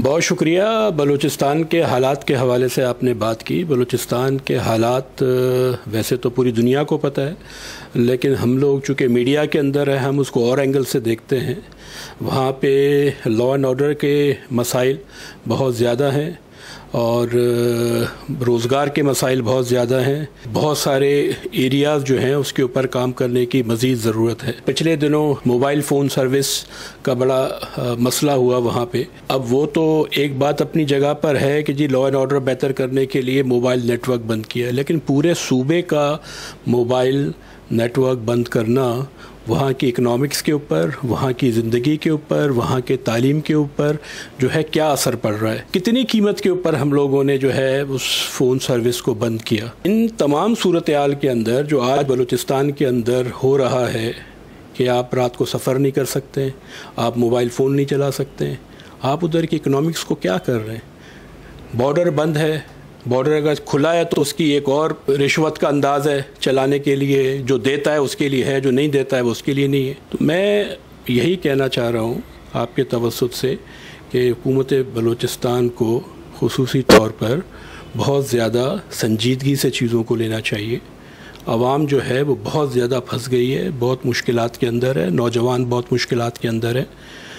بہت شکریہ۔ بلوچستان کے حالات کے حوالے سے آپ نے بات کی۔ بلوچستان کے حالات ویسے تو پوری دنیا کو پتہ ہے، لیکن ہم لوگ چونکہ میڈیا کے اندر ہیں، ہم اس کو اور اینگل سے دیکھتے ہیں۔ وہاں پہ لا اینڈ آرڈر کے مسائل بہت زیادہ ہیں اور روزگار کے مسائل بہت زیادہ ہیں۔ بہت سارے ایریاز جو ہیں اس کے اوپر کام کرنے کی مزید ضرورت ہے۔ پچھلے دنوں موبائل فون سروس کا بڑا مسئلہ ہوا وہاں پہ۔ اب وہ تو ایک بات اپنی جگہ پر ہے کہ جی لا اینڈ آرڈر بہتر کرنے کے لیے موبائل نیٹ ورک بند کیا، لیکن پورے صوبے کا موبائل نیٹ ورک بند کرنا وہاں کی اکنامکس کے اوپر، وہاں کی زندگی کے اوپر، وہاں کے تعلیم کے اوپر جو ہے کیا اثر پڑ رہا ہے، کتنی قیمت کے اوپر ہم لوگوں نے جو ہے اس فون سروس کو بند کیا۔ ان تمام صورتحال کے اندر جو آج بلوچستان کے اندر ہو رہا ہے کہ آپ رات کو سفر نہیں کر سکتے، آپ موبائل فون نہیں چلا سکتے، آپ ادھر کی اکنامکس کو کیا کر رہے ہیں؟ بارڈر بند ہے، بارڈر اگر کھلا ہے تو اس کی ایک اور رشوت کا انداز ہے چلانے کے لیے، جو دیتا ہے اس کے لیے ہے، جو نہیں دیتا ہے وہ اس کے لیے نہیں ہے۔ تو میں یہی کہنا چاہ رہا ہوں آپ کے توسط سے کہ حکومت بلوچستان کو خصوصی طور پر بہت زیادہ سنجیدگی سے چیزوں کو لینا چاہیے۔ عوام جو ہے وہ بہت زیادہ پھنس گئی ہے، بہت مشکلات کے اندر ہے، نوجوان بہت مشکلات کے اندر ہے۔